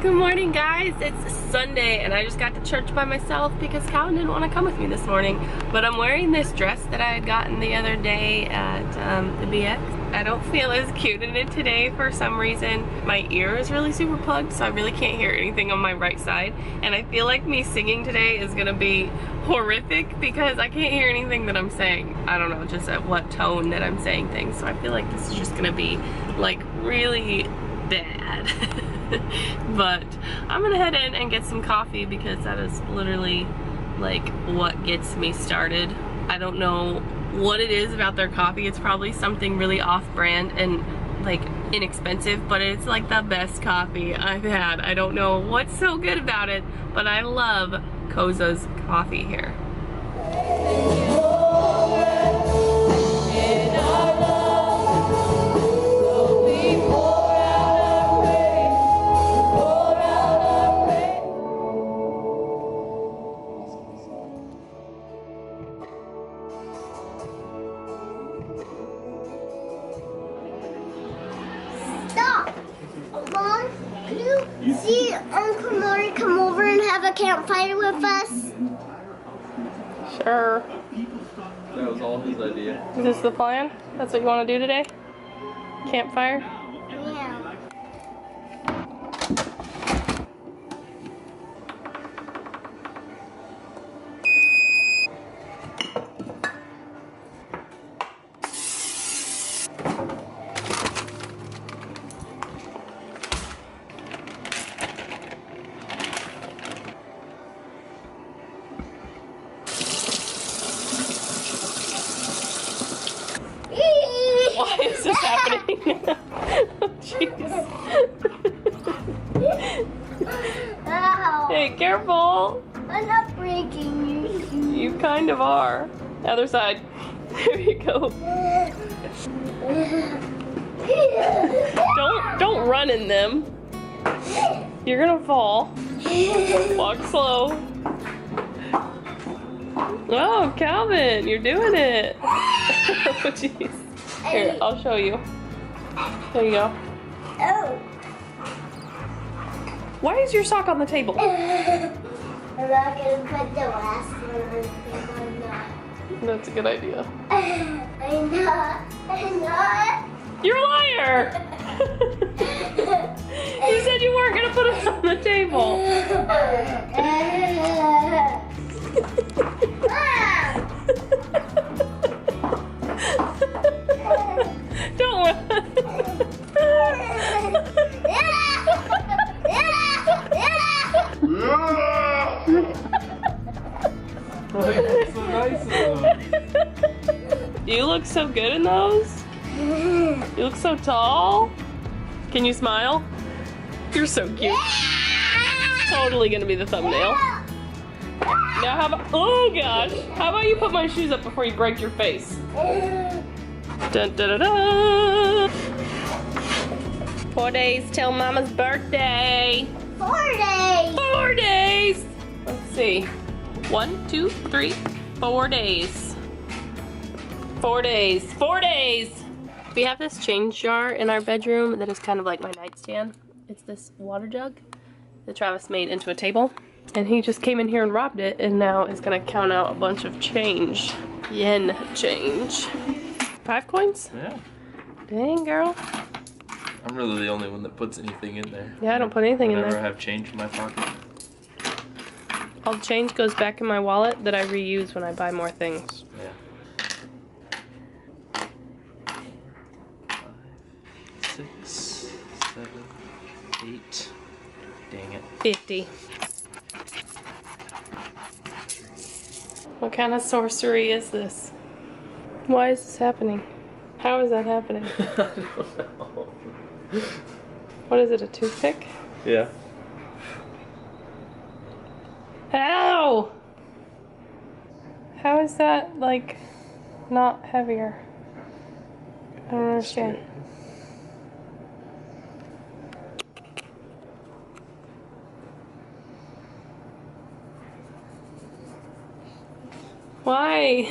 Good morning, guys. It's Sunday and I just got to church by myself because Calvin didn't want to come with me this morning. But I'm wearing this dress that I had gotten the other day at the BX. I don't feel as cute in it today for some reason. My ear is really super plugged, so I really can't hear anything on my right side. And I feel like me singing today is gonna be horrific because I can't hear anything that I'm saying. I don't know just at what tone that I'm saying things. So I feel like this is just gonna be like really bad. But I'm gonna head in and get some coffee because that is literally like what gets me started. I don't know what it is about their coffee. It's probably something really off-brand and like inexpensive, but it's like the best coffee I've had. I don't know what's so good about it, but I love Koza's coffee here. See Uncle Maury come over and have a campfire with us? Sure. That was all his idea. Is this the plan? That's what you want to do today? Campfire? Yeah. Why is this happening? Oh, jeez. Ow. Hey, careful. I'm not breaking your shoes. You kind of are. Other side. There you go. Don't run in them. You're gonna fall. Walk slow. Oh, Calvin, you're doing it. Oh, jeez. Here, I'll show you. There you go. Oh. Why is your sock on the table? I'm not gonna put the last one on the table. I'm not. That's a good idea. I'm not. I'm not. You're a liar! You said you weren't gonna put it on the table. Don't run. You look so good in those. You look so tall. Can you smile? You're so cute. Totally gonna be the thumbnail. Now how about, oh gosh, how about you put my shoes up before you break your face? Dun, da, da, da. 4 days till Mama's birthday. 4 days. 4 days. Let's see. 1, 2, 3, 4 days. 4 days. 4 days. We have this change jar in our bedroom that is kind of like my nightstand. It's this water jug that Travis made into a table. And he just came in here and robbed it and now is gonna count out a bunch of change. Yen change. 5 coins? Yeah. Dang, girl. I'm really the only one that puts anything in there. Yeah, I don't put anything in Whenever there. I have change in my pocket. All the change goes back in my wallet that I reuse when I buy more things. Yeah. 5, 6, 7, 8. Dang it. 50. What kind of sorcery is this? Why is this happening? How is that happening? I don't know. What is it, a toothpick? Yeah. Ow! How is that, like, not heavier? I don't understand. Why?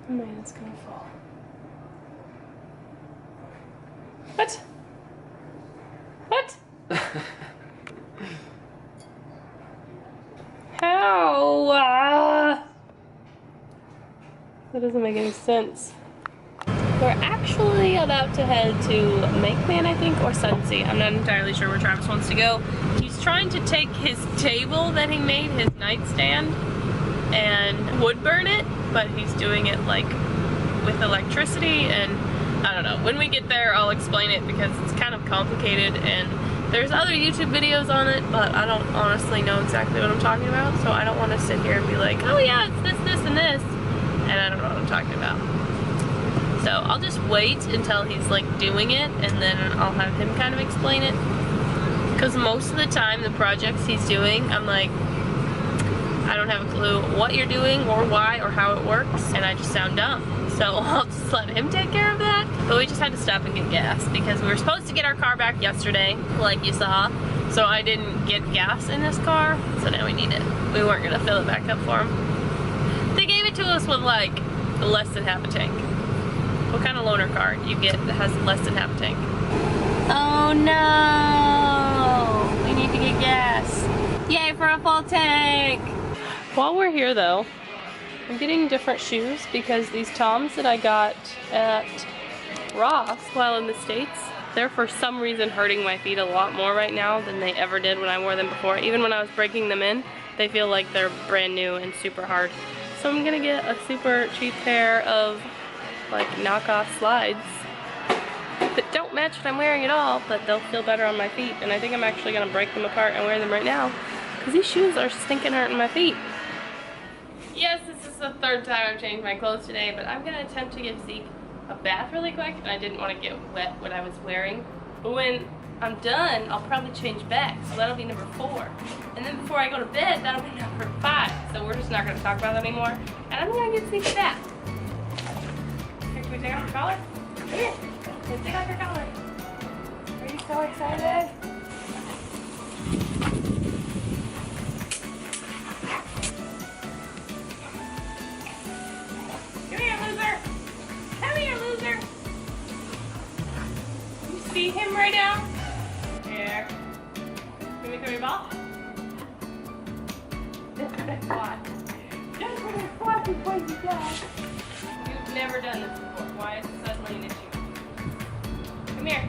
Oh man, it's gonna fall. What? What? How? That doesn't make any sense. We're actually about to head to Makeman, I think, or Sunsea. I'm not entirely sure where Travis wants to go. He's trying to take his table that he made, his nightstand, and wood burn it, but he's doing it like with electricity, and I don't know. When we get there, I'll explain it because it's kind of complicated, and there's other YouTube videos on it, but I don't honestly know exactly what I'm talking about, so I don't want to sit here and be like, oh yeah, it's this, this, and this, and I don't know what I'm talking about. So I'll just wait until he's like doing it, and then I'll have him kind of explain it. Because most of the time, the projects he's doing, I'm like, I don't have a clue what you're doing or why or how it works, and I just sound dumb. So I'll just let him take care of that. But we just had to stop and get gas because we were supposed to get our car back yesterday, like you saw. So I didn't get gas in this car, so now we need it. We weren't gonna fill it back up for him. They gave it to us with like less than half a tank. What kind of loaner car do you get that has less than half a tank? Oh no! We need to get gas. Yay for a full tank! While we're here though, I'm getting different shoes because these Toms that I got at Ross while in the States, they're for some reason hurting my feet a lot more right now than they ever did when I wore them before. Even when I was breaking them in, they feel like they're brand new and super hard. So I'm gonna get a super cheap pair of like knockoff slides that don't match what I'm wearing at all, but they'll feel better on my feet. And I think I'm actually gonna break them apart and wear them right now because these shoes are stinking hurting my feet. Yes, this is the third time I've changed my clothes today, but I'm gonna attempt to give Zeke a bath really quick, and I didn't want to get wet what I was wearing. But when I'm done, I'll probably change back, so that'll be number 4. And then before I go to bed, that'll be number 5. So we're just not gonna talk about that anymore. And I'm gonna get Zeke a bath. Here, can we take off your collar? Here, let's take off your collar. Are you so excited? See him right now? Here. Can we throw your ball? Just put it flat. Just put it flat before you go. You've never done this before. Why is it suddenly an issue? Come here.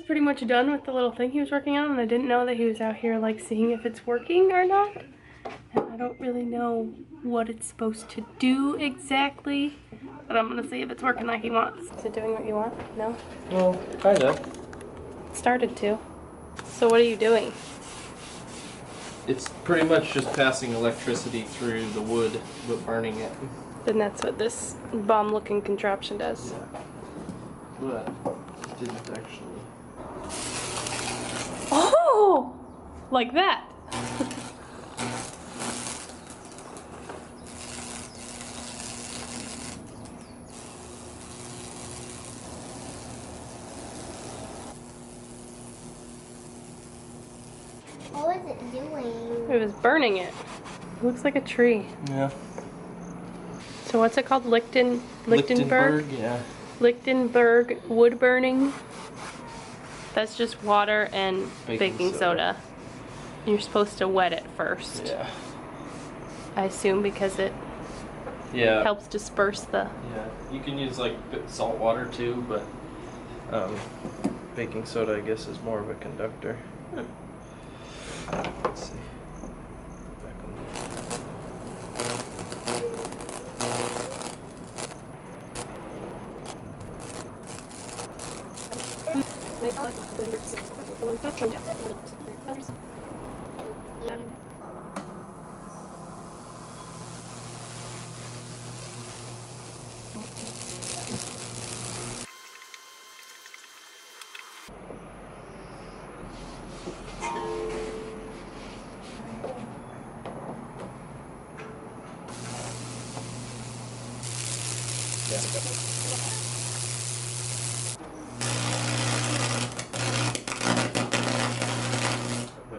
Pretty much done with the little thing he was working on, and I didn't know that he was out here like seeing if it's working or not, and I don't really know what it's supposed to do exactly, but I'm gonna see if it's working like he wants. Is it doing what you want? No? Well, kind of. It started to. So what are you doing? It's pretty much just passing electricity through the wood, but burning it. Then that's what this bomb-looking contraption does. Yeah. But it didn't actually. Oh! Like that. What was it doing? It was burning it. It looks like a tree. Yeah. So what's it called? Lichtenberg? Yeah. Lichtenberg wood burning. That's just water and baking soda. You're supposed to wet it first. Yeah. I assume because it helps disperse the... Yeah. You can use like salt water too, but baking soda I guess is more of a conductor. Let's see. Back on Might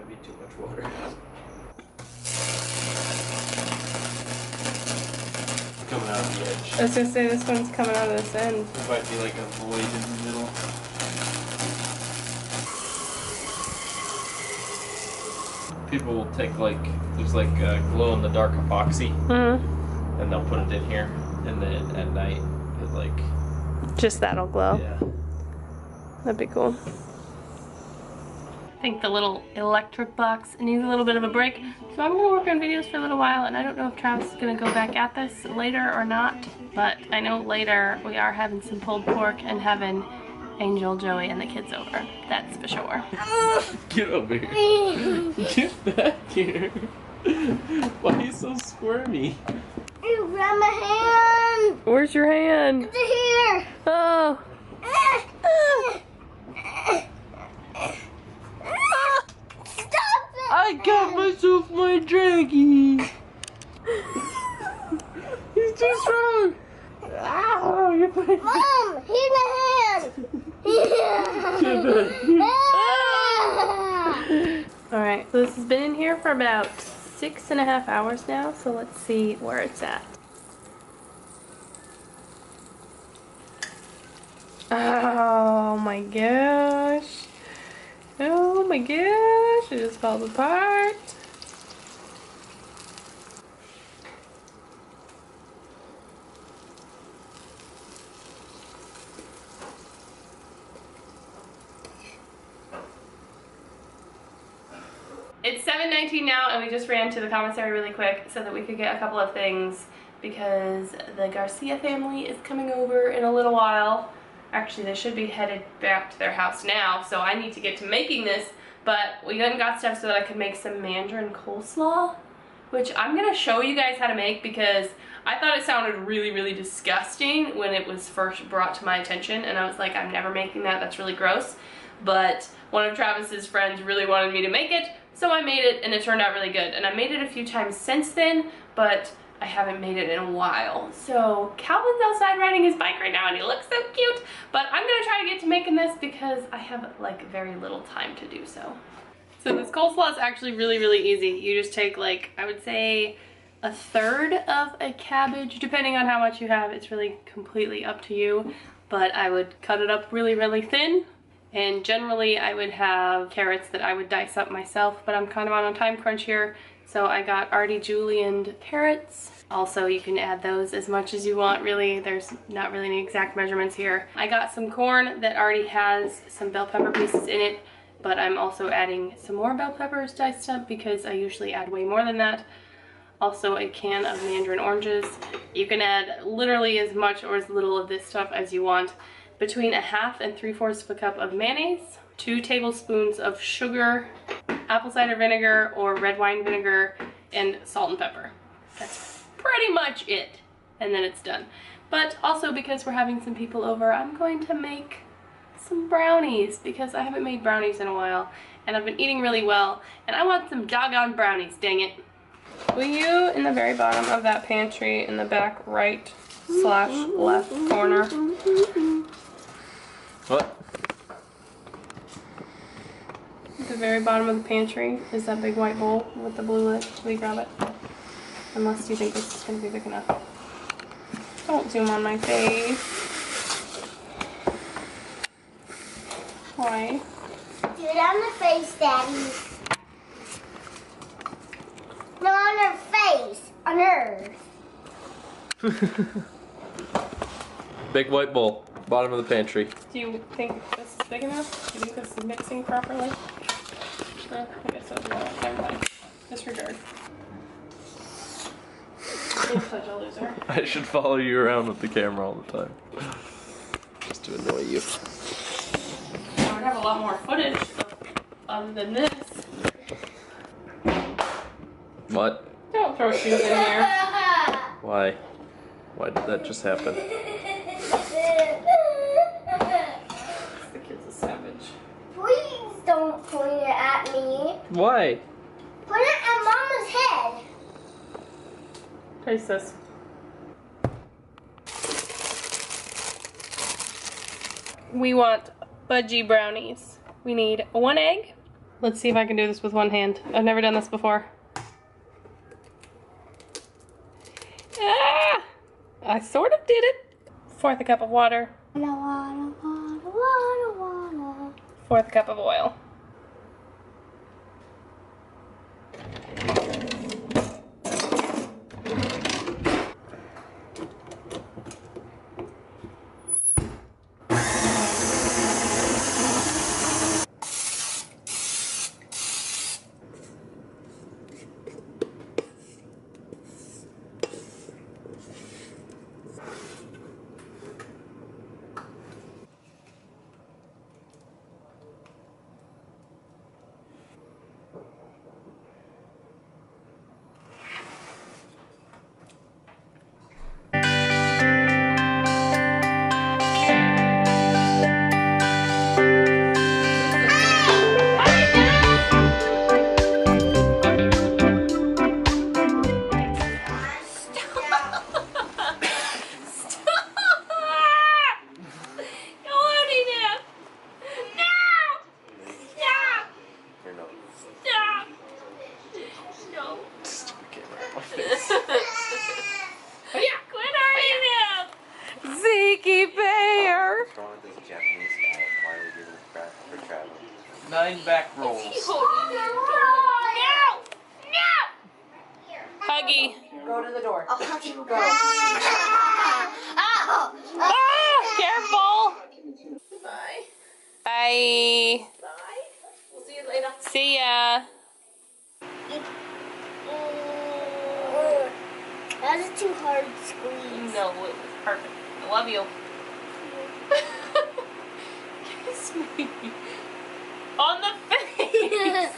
be too much water. Coming out of the edge. I was gonna say this one's coming out of this end. There might be like a void in the middle. People will take like, there's like glow in the dark epoxy, and they'll put it in here, and then at night it like. Just that'll glow. Yeah. That'd be cool. I think the little electric box needs a little bit of a break. So I'm gonna work on videos for a little while, and I don't know if Travis is gonna go back at this later or not, but I know later we are having some pulled pork and having Angel, Joey, and the kids over. That's for sure. Get over here. Get back here. Why are you so squirmy? You grab my hand. Where's your hand? It's here. Oh. Stop it. I got myself my draggy. He's too strong. Ow, you're putting. Mom, here's my hand. Alright, so this has been in here for about 6.5 hours now, so let's see where it's at. Oh my gosh. Oh my gosh, it just falls apart. It's 7:19 now, and we just ran to the commissary really quick so that we could get a couple of things because the Garcia family is coming over in a little while. Actually, they should be headed back to their house now, so I need to get to making this, but we went and got stuff so that I could make some mandarin coleslaw, which I'm gonna show you guys how to make because I thought it sounded really, really disgusting when it was first brought to my attention, and I was like, I'm never making that, that's really gross. But one of Travis's friends really wanted me to make it, so I made it, and it turned out really good. And I made it a few times since then, but I haven't made it in a while. So Calvin's outside riding his bike right now, and he looks so cute. But I'm gonna try to get to making this because I have like very little time to do so. So this coleslaw is actually really, really easy. You just take like, I would say, 1/3 of a cabbage, depending on how much you have. It's really completely up to you, but I would cut it up really, really thin. And generally I would have carrots that I would dice up myself, but I'm kind of on a time crunch here, so I got already julienned carrots. Also, you can add those as much as you want, really. There's not really any exact measurements here. I got some corn that already has some bell pepper pieces in it, but I'm also adding some more bell peppers diced up because I usually add way more than that. Also a can of mandarin oranges. You can add literally as much or as little of this stuff as you want. Between 1/2 and 3/4 of a cup of mayonnaise, 2 tablespoons of sugar, apple cider vinegar or red wine vinegar, and salt and pepper. That's pretty much it. And then it's done. But also because we're having some people over, I'm going to make some brownies because I haven't made brownies in a while and I've been eating really well and I want some doggone brownies, dang it. Will you, in the very bottom of that pantry in the back right/left corner? What? At the very bottom of the pantry is that big white bowl with the blue lid. Will you grab it? Unless you think this is going to be big enough. Don't zoom on my face. Why? Do it on the face, Daddy. No, on her face. On hers. Big white bowl, bottom of the pantry. Do you think this is big enough? Do you think this is mixing properly? I guess so. Never mind. Disregard. You're such a loser. I should follow you around with the camera all the time. Just to annoy you. I would have lot more footage other than this. What? Don't throw shoes in here. Why? Why did that just happen? The kid's a savage. Please don't point it at me. Why? Put it at Mama's head. Taste this. We want budgie brownies. We need 1 egg. Let's see if I can do this with one hand. I've never done this before. Ah! I sort of did it. 1/4 cup of water. 1/4 cup of oil. Nine back rolls. Huggy. Go to the door. I'll hug you. Go. Careful. Bye. Bye. Bye. We'll see you later. See ya. That was too hard to squeeze. No, it was perfect. I love you. Kiss me. On the face.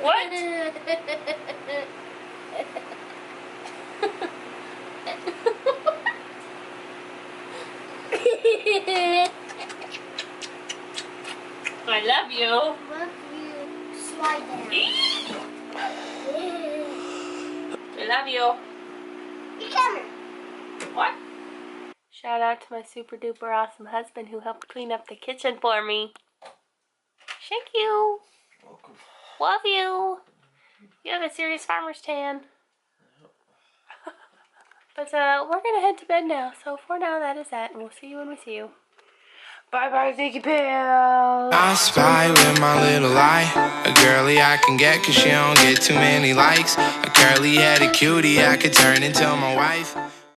What? I love you. Love you. Slide down. I love you. You come. What? Shout out to my super duper awesome husband who helped clean up the kitchen for me. Thank you. Welcome. Love you. You have a serious farmer's tan. But we're gonna head to bed now. So for now, that is that, and we'll see you when we see you. Bye bye, Ziggy Pals. I spy with my little eye, a girly I can get 'cause she don't get too many likes, a curly headed cutie I could turn into my wife.